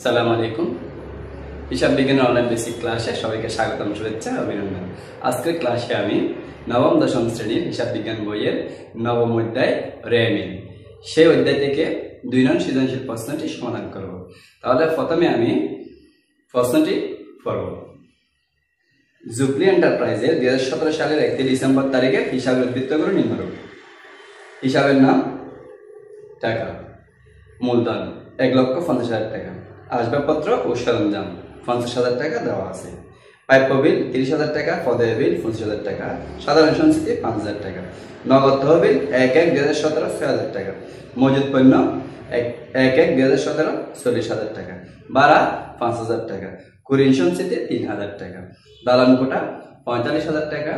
সালাম আলাইকুম। হিসাব বিজ্ঞানের অনলাইন বেসিক ক্লাসে সবাইকে স্বাগতম, শুভেচ্ছা, অভিনন্দন। আজকের ক্লাসে আমি নবম দশম শ্রেণীর হিসাব বিজ্ঞান বইয়ের নবম অধ্যায় রেমিল, সেই অধ্যায় থেকে 2 নং সৃজনশীল প্রশ্নটি সমাধান করব। তাহলে প্রথমে আমি প্রশ্নটি পড়ব। জুবলি এন্টারপ্রাইজের 2017 সালের 31 ডিসেম্বর তারিখে হিসাবের উদ্বৃত্তগুলো নিম্নরূপ। হিসাবের নাম টাকা, মূলধন 1,50,000 টাকা, আসবাবপত্র ও সরঞ্জাম 50,000 টাকা দেওয়া আছে, প্রাপ্য বিল 30,000 টাকা, পদেয় বিল 25,000 টাকা, সাধারণ সঞ্চিতি 5,000 টাকা, নগদ তহবিল 1/1/2017 6,000 টাকা, মজুদ পণ্য 1/1/2017 40,000 টাকা, ভাড়া 5,000 টাকা, কুরিন সঞ্চিতি 3,000 টাকা, দালান কোটা 45,000 টাকা,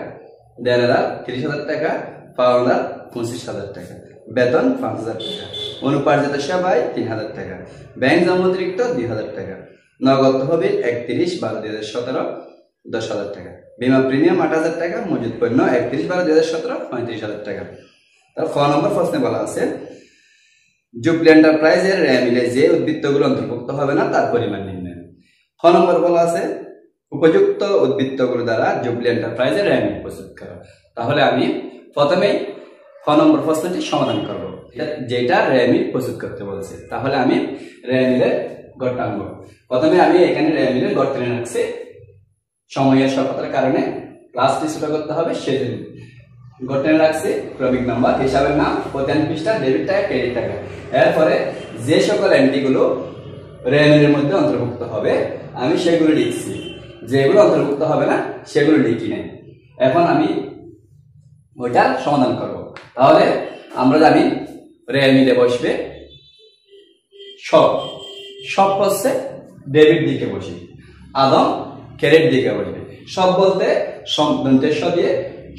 দেনাদার 30,000 টাকা, পাওনাদার 25,000 টাকা, বেতন 5,000 টাকা, অনুপার্জিত সেবায় 3,000 টাকা, ব্যাংক জমা অতিরিক্ত 2,000 টাকা, নগদ তহবিল 31/12/2017 10,000 টাকা, বীমা প্রিমিয়াম 8,000 টাকা, মজুদ পণ্য 31/12/2017 35,000 টাকা। তার খ নম্বর প্রশ্নে বলা আছে জুবলি এন্টারপ্রাইজের রেমিলে যে উদ্বৃত্তগুলো অন্তর্ভুক্ত হবে না তার পরিমাণ নির্ণয়। খ নম্বর বলা আছে উপযুক্ত উদ্বৃত্তগুলো দ্বারা জুবলি এন্টারপ্রাইজের রেমিল প্রস্তুত করা। তাহলে আমি প্রথমেই খ নম্বর প্রশ্নটি সমাধান করব, যেটা রেমিল প্রস্তুত করতে বলেছে। তাহলে আমি রেমিলের গড় টানব। প্রথমে আমি এখানে রেমিলের গড় টেনে রাখছি, সময়ের স্বল্পতার কারণে ক্লাসটি ছোট করতে হবে, সেজন্য গড় টেনে রাখছি। ক্রমিক নাম্বার, হিসাবের নাম, প্রধান পৃষ্ঠা, ডেবিট টাকা, ক্রেডিট টাকা। এরপরে যে সকল এন্ট্রিগুলো রেমিলের মধ্যে অন্তর্ভুক্ত হবে আমি সেগুলো লিখছি, যেগুলো অন্তর্ভুক্ত হবে না সেগুলো লিখি নাই। এখন আমি ওইটা সমাধান করব। তাহলে আমরা জানি রেমিলে বসবে সব হচ্ছে ডেবিট দিকে বসি, আদম ক্রেডিট দিকে বসবে। সব বলতে দন্তেশ্ব দিয়ে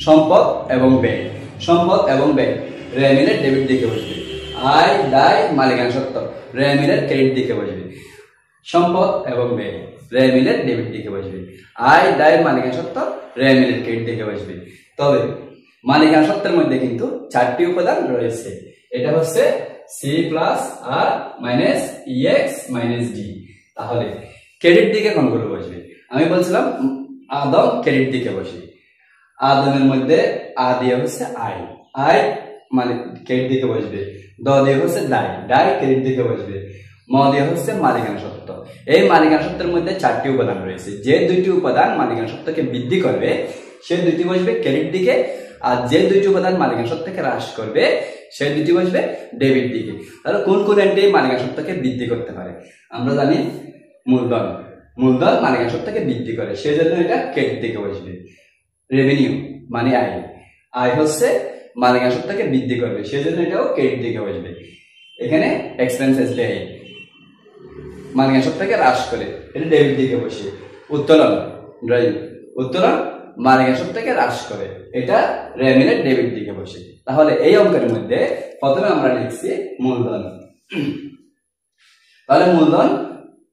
সম্পদ এবং ব্যয়, সম্পদ এবং ব্যয় রেমিলের ডেবিট দিকে বসবে। আয় দায় মালিকানা সত্ত্ব রেমিলের ক্রেডিট দিকে বসবে। সম্পদ এবং ব্যয় রেমিলের ডেবিট দিকে বসবে। আয় দায় মালিকানা সত্ত্ব রেমিলের ক্রেডিট দিকে বসবে। তবে মালিকানা সত্ত্বের মধ্যে কিন্তু 4টি উপাদান রয়েছে। এটা হচ্ছে সি প্লাস আর মাইনাস ইএক্স মাইনাস ডি। তাহলে ক্রেডিট দিকে কোনগুলো বসবে? আমি বলছিলাম আদম ক্রেডিট দিকে বসে। আদমের মধ্যে আ দিয়ে হচ্ছে আয়, আয় মানে ক্রেডিট দিকে বসবে। দ দিয়ে হচ্ছে দায়, দায় ক্রেডিট দিকে বসবে। ম দিয়ে হচ্ছে মালিকানা সত্ত্ব। এই মালিকানা সত্ত্বের মধ্যে 4টি উপাদান রয়েছে। যে 2টি উপাদান মালিকানা সত্ত্বকে বৃদ্ধি করবে সে 2টি বসবে ক্রেডিট দিকে, আর যে 2টি উপাদান মালিকানা সত্ত্বকে হ্রাস করবে সেই 2টি বসবে ডেবিট দিকে। তাহলে কোন কোন এন্ট্রি মালিকানা সত্ত্বকে বৃদ্ধি করতে পারে? আমরা জানি মূলধন, মূলধন মালিকানা সত্ত্বকে বৃদ্ধি করে, সেজন্য এটা ক্রেডিট দিকে বসবে। রেভিনিউ মানে আয়, আয় হচ্ছে মালিকানা সত্ত্বকে বৃদ্ধি করবে, সেজন্য এটাও ক্রেডিট দিকে বসবে। এখানে এক্সপেন্সেস ব্যয় মালিকানা সত্ত্বকে হ্রাস করে, এটা ডেবিট দিকে বসে। উত্তোলন উত্তোলন মালিকানা সত্ত্বকে হ্রাস করে, এটা রেমিলের ডেবিট দিকে বসে। তাহলে এই অঙ্কের মধ্যে প্রথমে আমরা লিখছি মূলধন। তাহলে মূলধন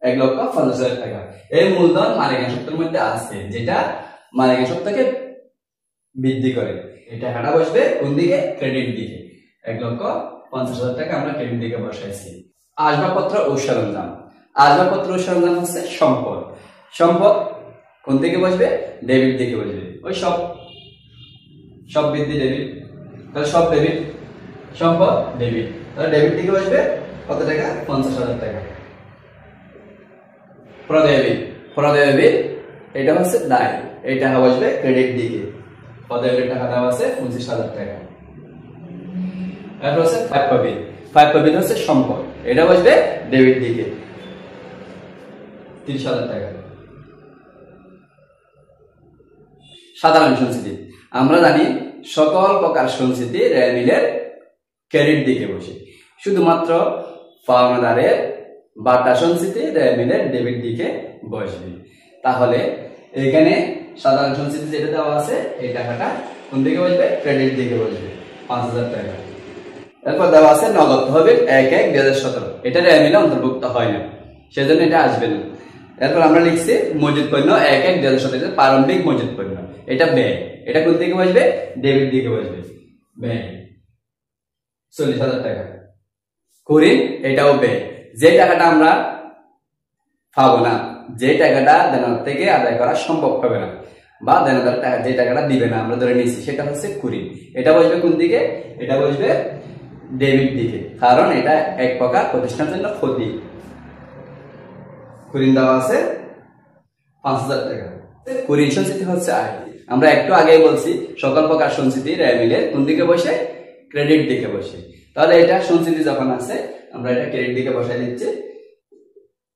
1,50,000 টাকা। এই মূলধন মালিকানা সত্ত্বের মধ্যে আছে, যেটা মালিকানা সত্ত্বকে বৃদ্ধি করে। এই টাকাটা বসবে কোন দিকে? ক্রেডিট দিকে। 1,50,000 টাকা আমরা ক্রেডিট দিকে বসাইছি। আসবাবপত্র ও সরঞ্জাম, আসবাবপত্র ও সরঞ্জাম হচ্ছে সম্পদ। সম্পদ কোন দিকে বসবে? ডেবিট দিকে বসবে। ওই সব বৃদ্ধি ডেবিট, তাহলে সব ডেবিট, সম্পদ ডেবিট, তাহলে ডেবিট দিকে বসবে কত টাকা? 50,000 টাকা। প্রদেয় বিল এটা হচ্ছে দায়, এই টাকা বসবে ক্রেডিট দিকে। প্রদেয় বিল টাকা দেওয়া আছে 25,000 টাকা। এরপর হচ্ছে প্রাপ্য বিল হচ্ছে সম্পদ, এটা বসবে ডেবিট দিকে 30,000 টাকা। সাধারণ সঞ্চিতি, আমরা জানি সকল প্রকার সঞ্চিতি রেমিলের ক্রেডিট দিকে বসে, শুধুমাত্র পাওনাদারের বাটা সঞ্চিতি রেমিলের ডেবিট দিকে বসবে। তাহলে এখানে সাধারণ সঞ্চিতি যেটা দেওয়া আছে এই টাকাটা কোন দিকে বসবে? ক্রেডিট দিকে বসবে 5,000 টাকা। এরপর দেওয়া আছে নগদ তহবিল 1/1/2017, এটা রেমিলে অন্তর্ভুক্ত হয় না, সেজন্য এটা আসবে না। এরপর আমরা লিখছি মজুদ পণ্য 1/1/2017, প্রারম্ভিক মজুদ পণ্য, এটা ব্যয়, এটা কোন দিকে বসবে? ডেবিট দিকে বসবে, ব্যয় 40,000 টাকা। কুরিন এটাও ব্যয়, যে টাকাটা আমরা পাবো না, যে টাকাটা দেনাদার থেকে আদায় করা সম্ভব হবে না বা দেনাদার যে টাকাটা দিবে না আমরা ধরে নিয়েছি, সেটা হচ্ছে কুরিন। এটা বসবে কোন দিকে? এটা বসবে ডেবিট দিকে, কারণ এটা এক প্রকার প্রতিষ্ঠানের জন্য ক্ষতি। কুরিন দেওয়া আছে 5,000 টাকা। কুরিন সঞ্চিতি হচ্ছে আয়। আমরা একটু আগেই বলছি সকল প্রকার সঞ্চিতি র্যায় মিলে কোন দিকে বসে? ক্রেডিট দিকে বসে। তাহলে এটা সঞ্চিতি যখন আছে আমরা এটা ক্রেডিট দিকে বসাই দিচ্ছি,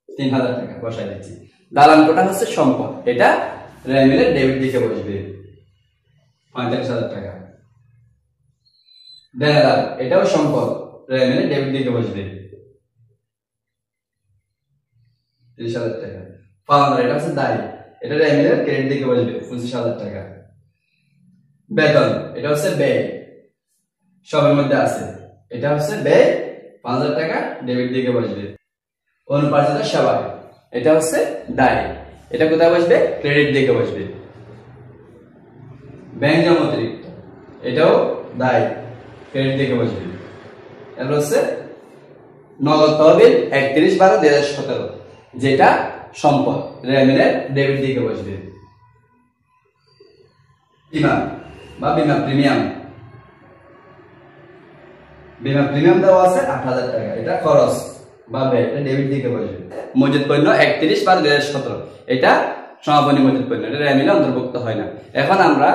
3,000 টাকা বসাই দিচ্ছি। দালান কোটা হচ্ছে সম্পদ, এটা র্যায় মিলে ডেবিট দিকে বসবে 45,000 টাকা। দেনাদার এটাও সম্পদ, র্যায় মিলে ডেবিট দিকে বসবে 30,000 টাকা। পাওনাদার এটা হচ্ছে দায়, এটা র্যায় মিলে ক্রেডিট দিকে বসবে 25,000 টাকা। বেতন এটা হচ্ছে ব্যয়, সবের মধ্যে আছে, এটা হচ্ছে ব্যয় 5,000 টাকা ডেবিট দিকে বসবে। অনুপার্জিত সেবা এটা হচ্ছে দায়, এটা কোথায় বসবে? ক্রেডিট দিকে বসবে। ব্যাংক জমা অতিরিক্ত এটাও দায়, ক্রেডিট দিকে বসবে। এরপর হচ্ছে নগদ তহবিল 31/12/2017, যেটা সম্পদ, র্যায় মিলে ডেবিট দিকে বসবে। বীমা বা বীমা প্রিমিয়াম, বীমা প্রিমিয়াম দেওয়া আছে 8,000 টাকা, এটা খরচ বা ব্যয়, এটা ডেবিট দিকে বসবে। মজুদ পণ্য 31/12/2017, এটা সমাপনী মজুদ পণ্য, এটা র্যায় মিলে অন্তর্ভুক্ত হয় না। এখন আমরা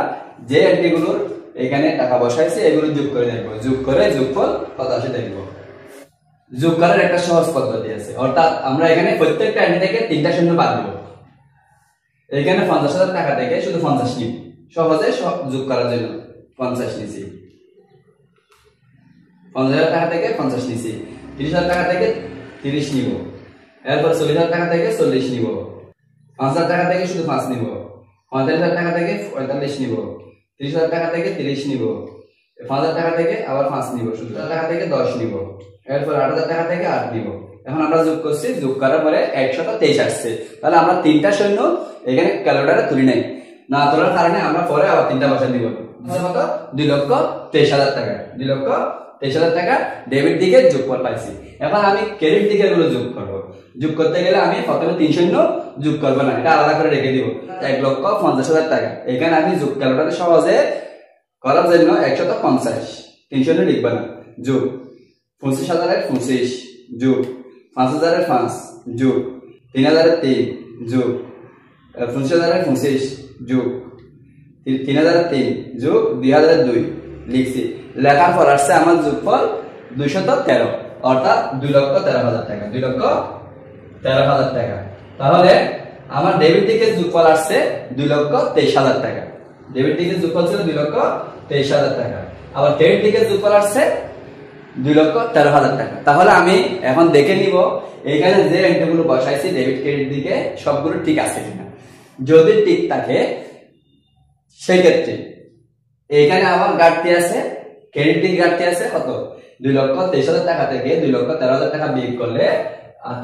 যে এন্ট্রিগুলোর এখানে টাকা বসাইছি এগুলো যোগ করে দেখবো, যোগ করে যোগফল কত আসে দেখবো। যোগ করার একটা সহজ পদ্ধতি আছে, অর্থাৎ আমরা এখানে প্রত্যেকটা এন্ট্রি থেকে 3টা শূন্য বাদ দেব। এখানে 50,000 টাকা থেকে শুধু 50 নিব, সহজে যোগ করার জন্য 50 নিছি। 50,000 টাকা থেকে 50 নিছি। 30,000 টাকা থেকে 30 নিব। এরপর 40,000 টাকা থেকে 40 নিব। 5,000 টাকা থেকে শুধু 5 নিব। 45,000 টাকা থেকে 45 নিব। 30,000 টাকা থেকে 30 নিব। 5,000 টাকা থেকে আবার 5 নিব। 70,000 টাকা থেকে 10 নিব। এরপর 8,000 টাকা থেকে 8 নিব। এখন আমরা যোগ করছি, যোগ করার পরে 123 আসছে। তাহলে আমরা 3টা সৈন্য এখানে ক্যালকুলেটরে তুলি নাই, না তোলার কারণে আমরা পরে আবার 3টা বসা দিব। কত? 2,23,000 টাকা। 2,23,000 টাকা ডেবিট দিকে যোগফল পাইছি। এখন আমি ক্রেডিট দিকে এগুলো যোগ করব। যোগ করতে গেলে আমি প্রথমে 3 শূন্য যোগ করব না, এটা আলাদা করে রেখে দিব। 1,50,000 টাকা এখানে আমি যোগ ক্যালকুলেটরে সহজে করার জন্য 150, 3 শূন্য লিখব না, যোগ 25,000 এর 25 যোগ 5,000 এর 5 যোগ 3,000 এর 3 যোগ 25,000 এর 25 যোগ 3,000 এর 3 যোগ 2,000 এর 2 লিখছি। লেখার পর আসছে আমার যোগফল 213, অর্থাৎ 2,13,000 টাকা। 2,13,000 টাকা। তাহলে আমার ডেবিট দিকে যোগফল আসছে 2,23,000 টাকা। ডেবিট দিকে যোগফল ছিল 2,23,000 টাকা। আবার ক্রেডিট দিকে যোগফল আসছে 2,13,000 টাকা। তাহলে আমি এখন দেখে নিব এখানে যে এন্ট্রিগুলো বসাইছি ডেবিট ক্রেডিট দিকে সবগুলো ঠিক আছে কিনা। যদি ঠিক থাকে সেই ক্ষেত্রে এখানে আমার ঘাটতি আছে, ক্রেডিট দিকে ঘাটতি আছে কত? 2,23,000 টাকা থেকে 2,13,000 টাকা বিয়োগ করলে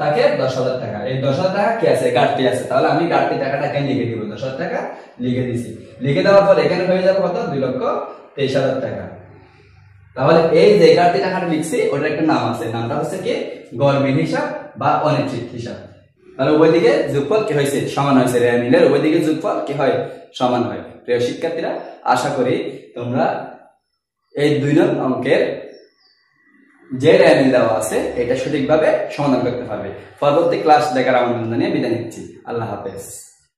থাকে 10,000 টাকা। এই 10,000 টাকা কি আছে? ঘাটতি আছে। তাহলে আমি ঘাটতি টাকাটাকে লিখে দিব, 10,000 টাকা লিখে দিছি। লিখে দেওয়ার পর এখানে হয়ে যাবে কত? 2,23,000 টাকা। তাহলে এই যে ঘাটতি টাকাটা লিখছি ওটার একটা নাম আছে, নামটা হচ্ছে কি? গরমিল হিসাব বা অনিশ্চিত হিসাব। তাহলে উভয় দিকে যোগফল কি হয়েছে? সমান হয়েছে। র্যায় মিলের উভয় দিকে যোগফল কি হয়? সমান হয়। প্রিয় শিক্ষার্থীরা, আশা করি তোমরা এই 2 নং অঙ্কের যে র্যায় মিল দেওয়া আছে এটা সঠিকভাবে সমাধান করতে পারবে। পরবর্তী ক্লাস দেখার আমন্ত্রণ জানিয়ে বিদায় নিচ্ছি। আল্লাহ হাফেজ।